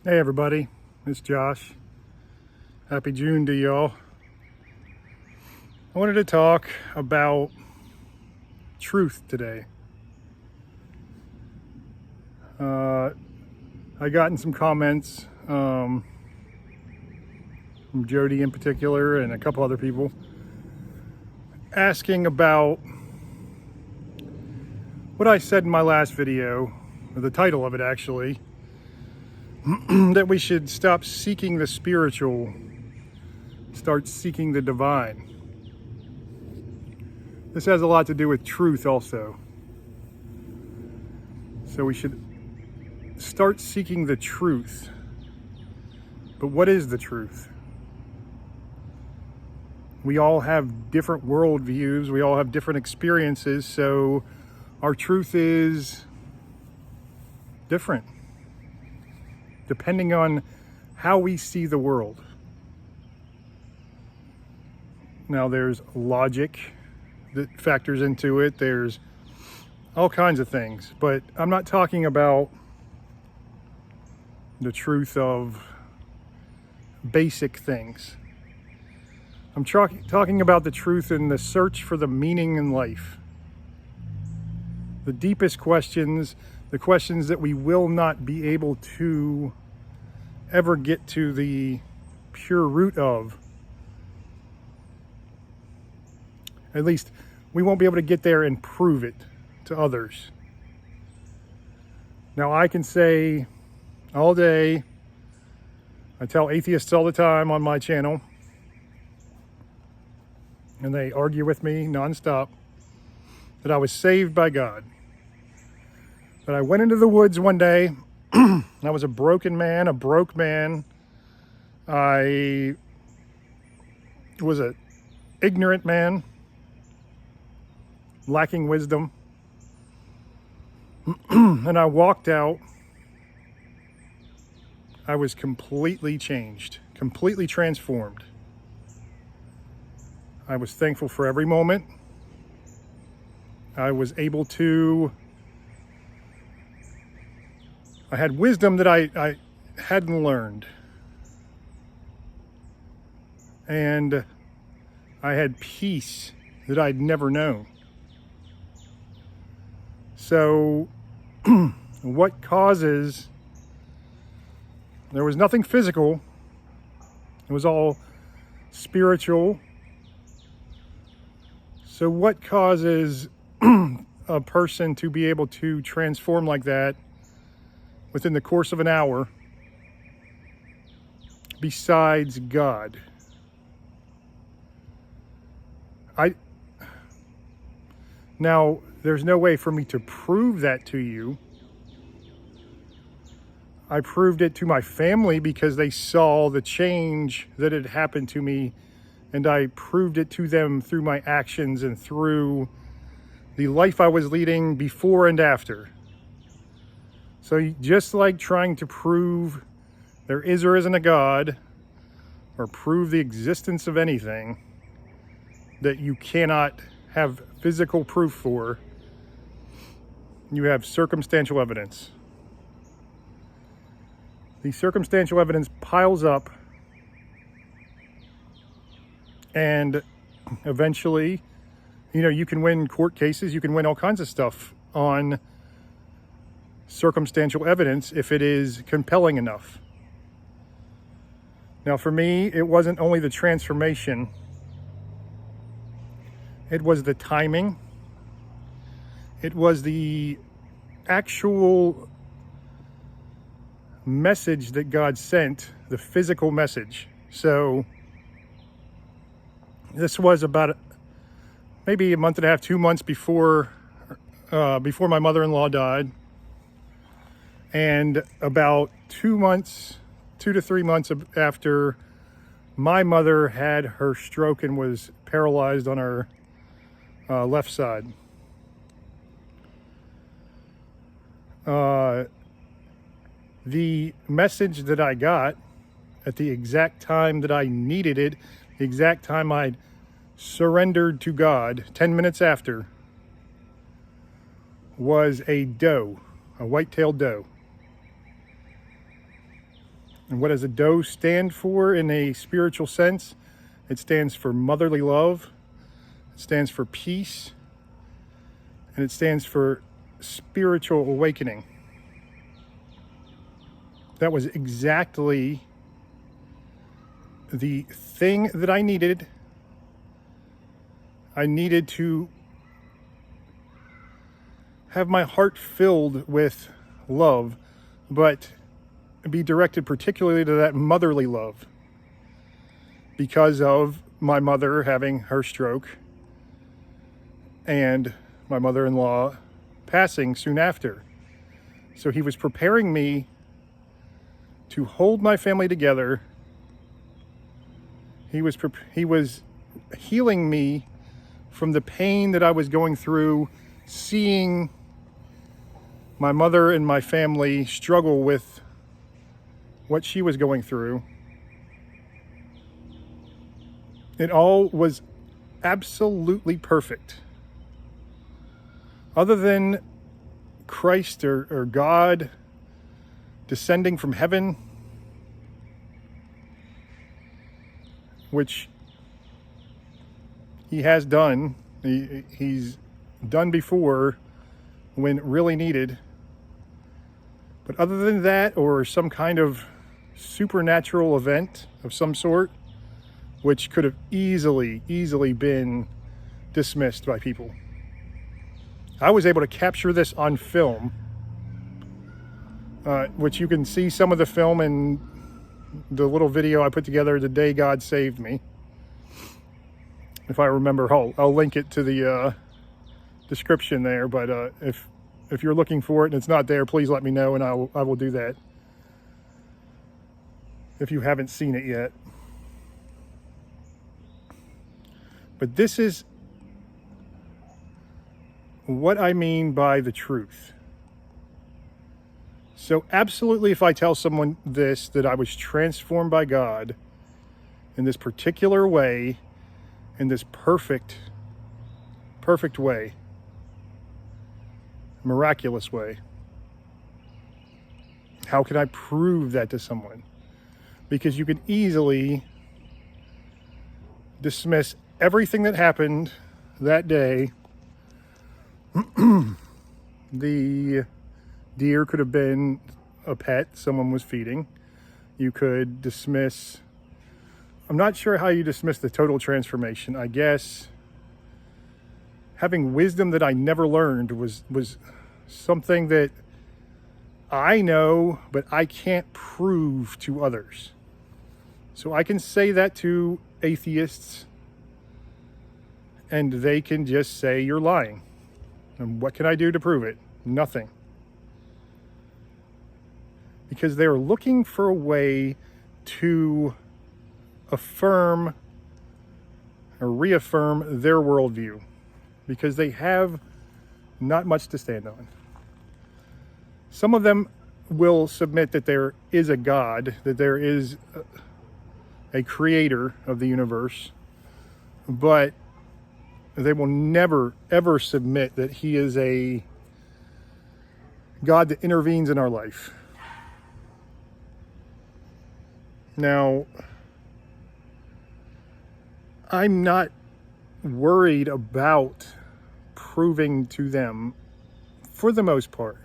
Hey everybody, it's Josh. Happy June to y'all. I wanted to talk about truth today. I gotten some comments from Jody in particular and a couple other people asking about what I said in my last video, or the title of it actually, that we should stop seeking the spiritual, start seeking the divine. This has a lot to do with truth also. So we should start seeking the truth. But what is the truth? We all have different worldviews, we all have different experiences, so our truth is different depending on how we see the world. Now there's logic that factors into it, there's all kinds of things, but I'm not talking about the truth of basic things. I'm talking about the truth in the search for the meaning in life. The deepest questions, the questions that we will not be able to ever get to the pure root of. At least we won't be able to get there and prove it to others. Now I can say all day, I tell atheists all the time on my channel, and they argue with me nonstop, that I was saved by God. But I went into the woods one day, I was a broken man, a broke man. I was an ignorant man, lacking wisdom. And I walked out. I was completely changed, completely transformed. I was thankful for every moment. I was able to, I had wisdom that I hadn't learned. And I had peace that I'd never known. So what causes, there was nothing physical, it was all spiritual. So what causes a person to be able to transform like that within the course of an hour besides God? Now, there's no way for me to prove that to you. I proved it to my family because they saw the change that had happened to me, and I proved it to them through my actions and through the life I was leading before and after. So just like trying to prove there is or isn't a God, or prove the existence of anything that you cannot have physical proof for, you have circumstantial evidence. The circumstantial evidence piles up, and eventually, you can win court cases, you can win all kinds of stuff on circumstantial evidence if it is compelling enough. Now for me, it wasn't only the transformation, it was the timing, it was the actual message that God sent, the physical message. So this was about maybe a month and a half, 2 months before my mother-in-law died, and about 2 to 3 months after my mother had her stroke and was paralyzed on her left side. The message that I got at the exact time that I needed it, the exact time I'd surrendered to God, 10 minutes after, was a doe, a white-tailed doe. And what does a doe stand for in a spiritual sense? It stands for motherly love, it stands for peace, and it stands for spiritual awakening. That was exactly the thing that I needed. I needed to have my heart filled with love, but be directed particularly to that motherly love because of my mother having her stroke and my mother-in-law passing soon after. So he was preparing me to hold my family together. He was healing me from the pain that I was going through, seeing my mother and my family struggle with what she was going through. It all was absolutely perfect. Other than Christ or God descending from heaven, which he has done. He's done before when really needed. But other than that, or some kind of supernatural event of some sort, which could have easily been dismissed by people, I was able to capture this on film, which you can see some of the film in the little video I put together, The Day God Saved Me. If I remember, I'll link it to the description there, but if you're looking for it and it's not there, please let me know and I will do that if you haven't seen it yet. But this is what I mean by the truth. So absolutely, if I tell someone this, that I was transformed by God in this particular way, in this perfect way, miraculous way, how can I prove that to someone? Because you can easily dismiss everything that happened that day. The deer could have been a pet someone was feeding. You could dismiss, I'm not sure how you dismiss the total transformation. I guess having wisdom that I never learned was something that I know, but I can't prove to others. So I can say that to atheists and they can just say you're lying. And what can I do to prove it? Nothing. Because they're looking for a way to affirm or reaffirm their worldview, because they have not much to stand on. Some of them will submit that there is a God, that there is a creator of the universe, but they will never, ever submit that he is a God that intervenes in our life. Now, I'm not worried about proving to them, for the most part.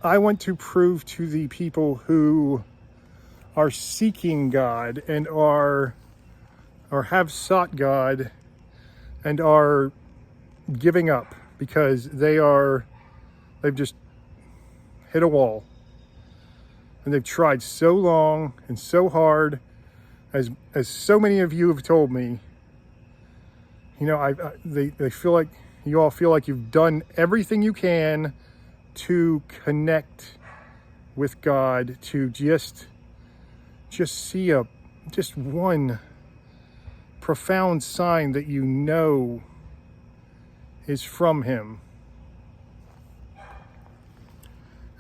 I want to prove to the people who are seeking God and are or have sought God and are giving up because they've just hit a wall. And they've tried so long and so hard, as so many of you have told me. You know, they feel like, you all feel like you've done everything you can to connect with God, to just see just one profound sign that you know is from him.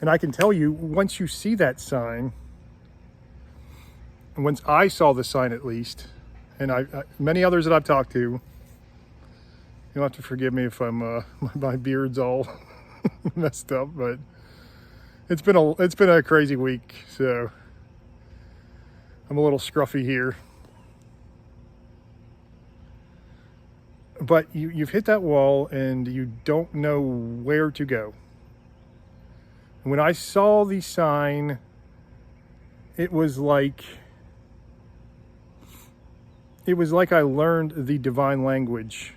And I can tell you, once you see that sign, and once I saw the sign at least, and many others that I've talked to, you'll have to forgive me if I'm my beard's all messed up, but It's been a crazy week, so I'm a little scruffy here. But you've hit that wall and you don't know where to go. And when I saw the sign, it was like I learned the divine language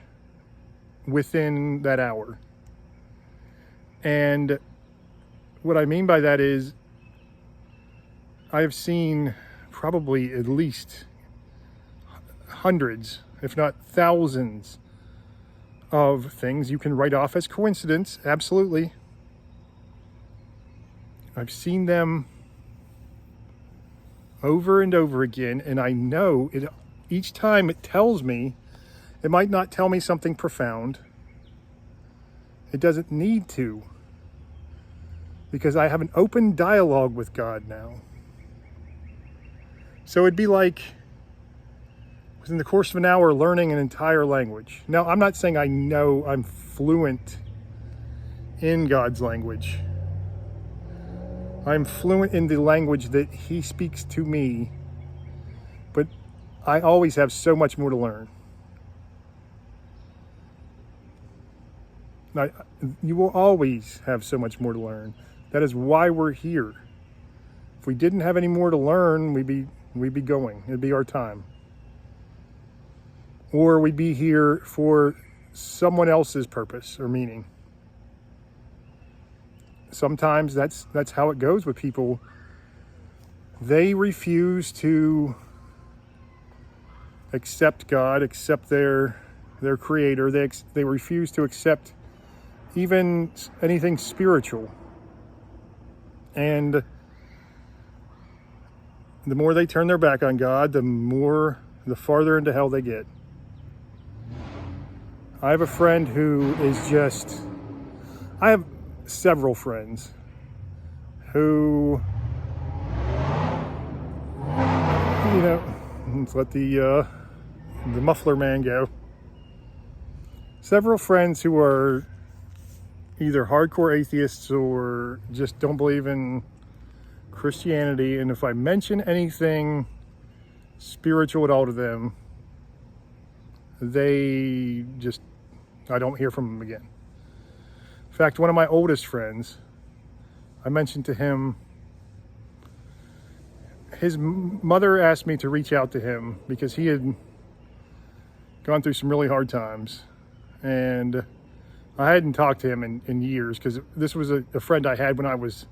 within that hour. And what I mean by that is I have seen probably at least hundreds, if not thousands, of things you can write off as coincidence. Absolutely. I've seen them over and over again, and I know it. Each time it tells me, it might not tell me something profound. It doesn't need to, because I have an open dialogue with God now. So it'd be like within the course of an hour learning an entire language. Now, I'm not saying I know I'm fluent in God's language. I'm fluent in the language that He speaks to me, but I always have so much more to learn. Now, you will always have so much more to learn. That is why we're here. If we didn't have any more to learn, we'd be going. It'd be our time. Or we'd be here for someone else's purpose or meaning. Sometimes that's how it goes with people. They refuse to accept God, accept their creator. They refuse to accept even anything spiritual. And the more they turn their back on God, the farther into hell they get. I have a friend who is I have several friends who, let's let the muffler man go. Several friends who are either hardcore atheists or just don't believe in Christianity. And if I mention anything spiritual at all to them, I don't hear from them again. In fact, one of my oldest friends, I mentioned to him, his mother asked me to reach out to him because he had gone through some really hard times. And I hadn't talked to him in years, because this was a friend I had when I was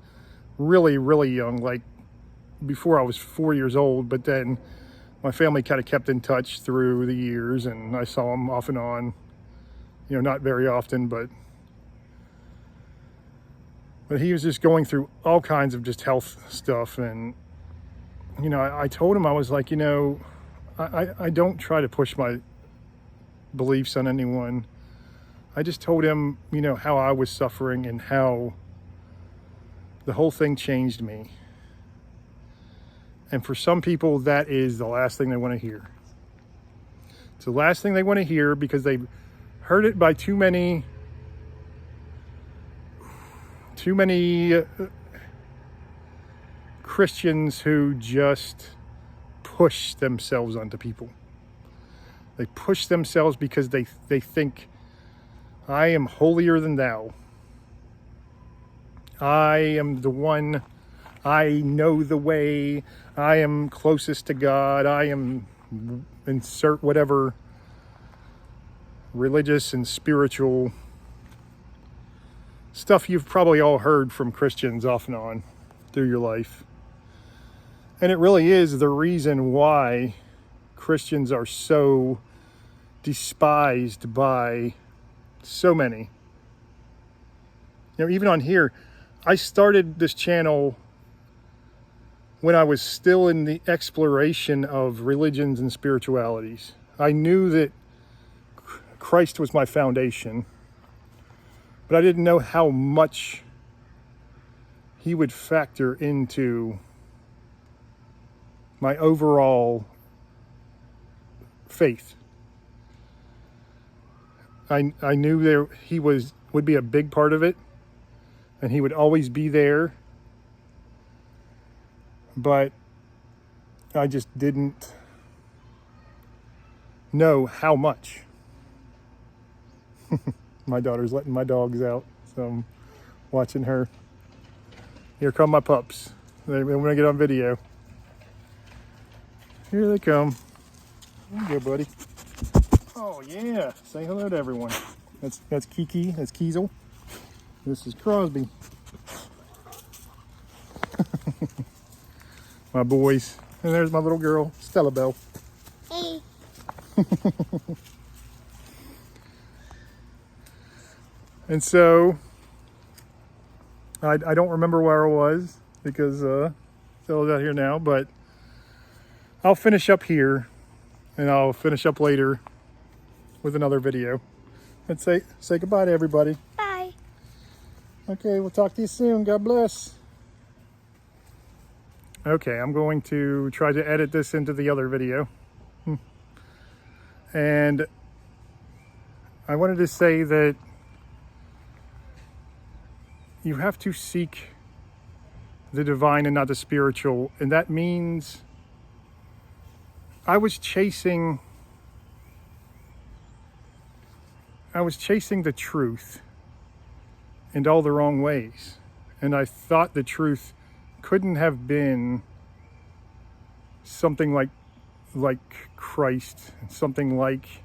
really, really young, like before I was 4 years old. But then my family kind of kept in touch through the years, and I saw him off and on, not very often, but he was just going through all kinds of just health stuff. And, I told him, I was like, I don't try to push my beliefs on anyone. I just told him, how I was suffering and how the whole thing changed me. And for some people, that is the last thing they want to hear. It's the last thing they want to hear because they've heard it by too many Christians who just push themselves onto people. They push themselves because they think, I am holier than thou. I am the one. I know the way. I am closest to God. I am, insert whatever religious and spiritual stuff you've probably all heard from Christians off and on through your life. And it really is the reason why Christians are so despised by so many. Even on here, I started this channel when I was still in the exploration of religions and spiritualities. I knew that Christ was my foundation, but I didn't know how much He would factor into my overall faith. I knew He would be a big part of it, and He would always be there, but I just didn't know how much. My daughter's letting my dogs out, so I'm watching her. Here come my pups. They want to get on video. Here they come. There you go, buddy. Oh yeah, say hello to everyone. That's Kiki, that's Kiesel. This is Crosby. My boys. And there's my little girl, Stella Bell. Hey. And so, I don't remember where I was because Stella's out here now, but I'll finish up here and I'll finish up later with another video. And say goodbye to everybody. Bye. Okay, we'll talk to you soon. God bless. Okay, I'm going to try to edit this into the other video. And I wanted to say that you have to seek the divine and not the spiritual. And that means I was chasing the truth in all the wrong ways. And I thought the truth couldn't have been something like Christ, something like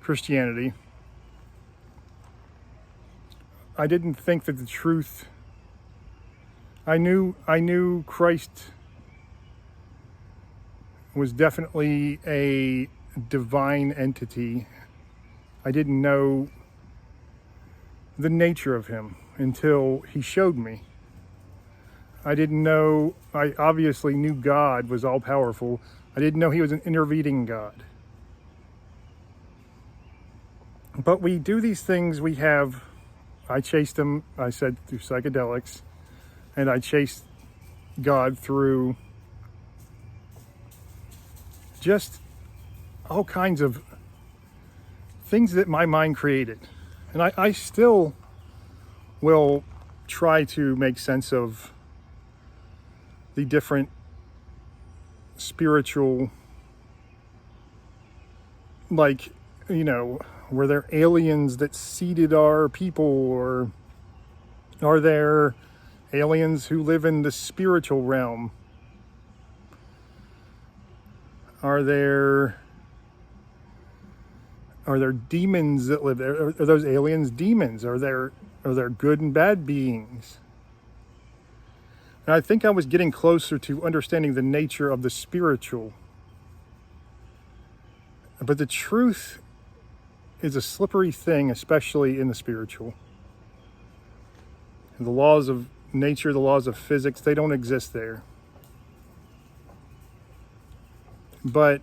Christianity. I didn't think that the truth, I knew Christ was definitely a divine entity. I didn't know the nature of him until he showed me. I obviously knew God was all powerful. I didn't know he was an intervening God. But we do these things, I chased him, I said, through psychedelics, and I chased God through just all kinds of things that my mind created. And I still will try to make sense of the different spiritual, like, were there aliens that seeded our people, or are there aliens who live in the spiritual realm? Are there demons that live there? Are those aliens demons? Are there good and bad beings? And I think I was getting closer to understanding the nature of the spiritual. But the truth is a slippery thing, especially in the spiritual. And the laws of nature, the laws of physics, they don't exist there. But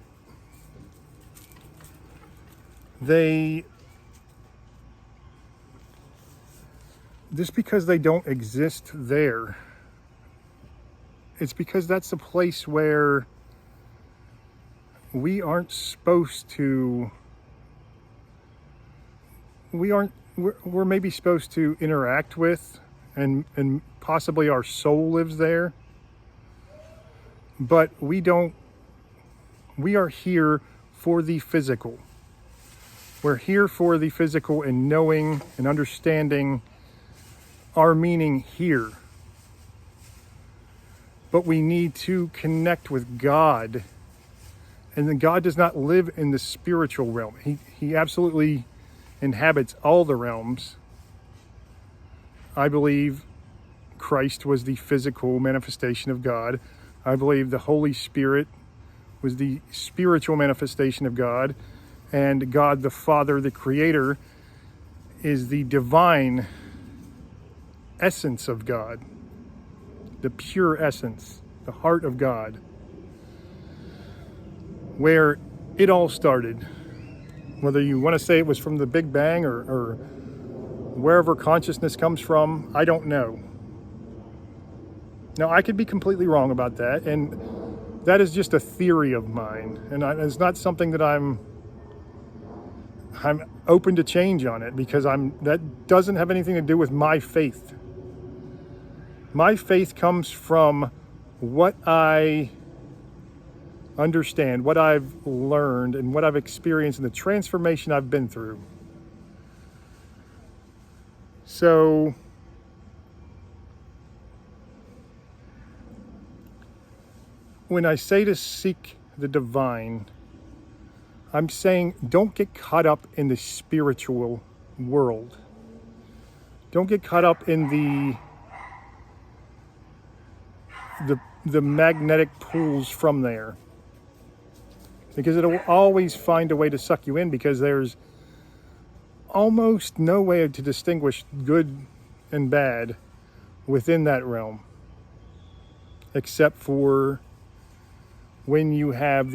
just because they don't exist there, it's because that's a place where we aren't supposed to, we're maybe supposed to interact with, and possibly our soul lives there, but we are here for the physical. We're here for the physical and knowing and understanding our meaning here. But we need to connect with God. And then God does not live in the spiritual realm. He absolutely inhabits all the realms. I believe Christ was the physical manifestation of God. I believe the Holy Spirit was the spiritual manifestation of God. And God the Father, the Creator, is the divine essence of God. The pure essence, the heart of God. Where it all started. Whether you want to say it was from the Big Bang or wherever consciousness comes from, I don't know. Now, I could be completely wrong about that, and that is just a theory of mine, and it's not something that I'm open to change on it, because that doesn't have anything to do with my faith. My faith comes from what I understand, what I've learned, and what I've experienced, and the transformation I've been through. So when I say to seek the divine, I'm saying don't get caught up in the spiritual world. Don't get caught up in the magnetic pulls from there, because it'll always find a way to suck you in, because there's almost no way to distinguish good and bad within that realm, except for when you have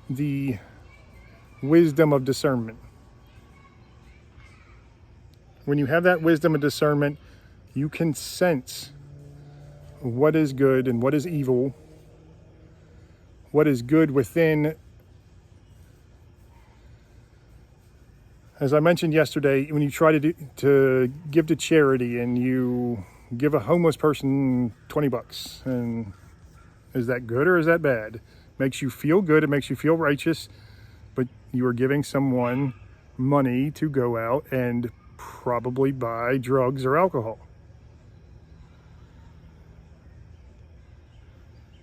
the wisdom of discernment. When you have that wisdom of discernment, you can sense what is good and what is evil, what is good within. As I mentioned yesterday, when you try to give to charity and you give a homeless person $20, and is that good or is that bad? Makes you feel good, it makes you feel righteous, but you are giving someone money to go out and probably buy drugs or alcohol.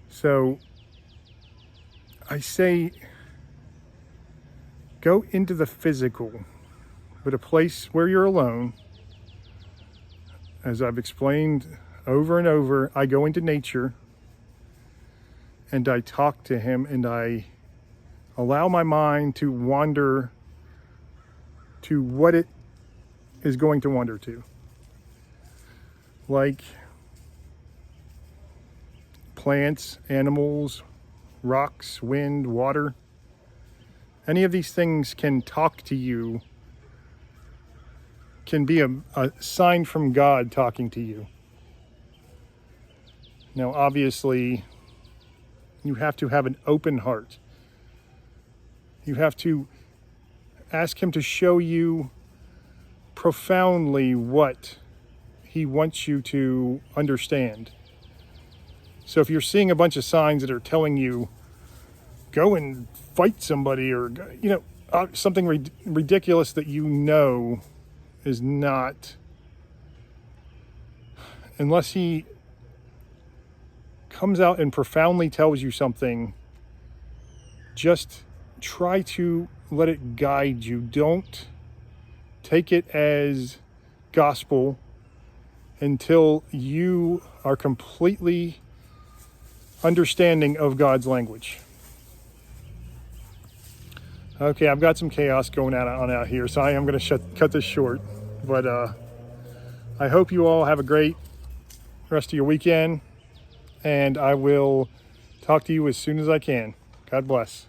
So I say, go into the physical, but a place where you're alone. As I've explained over and over, I go into nature and I talk to him, and I allow my mind to wander to what it is going to wander to. Like plants, animals, rocks, wind, water. Any of these things can talk to you, can be a sign from God talking to you. Now, obviously, you have to have an open heart. You have to ask him to show you profoundly what he wants you to understand. So if you're seeing a bunch of signs that are telling you, go and fight somebody, or, something ridiculous that you know is not, unless he comes out and profoundly tells you something, just try to let it guide you. Don't take it as gospel until you are completely understanding of God's language. Okay, I've got some chaos going on out here, so I am going to cut this short. But I hope you all have a great rest of your weekend, and I will talk to you as soon as I can. God bless.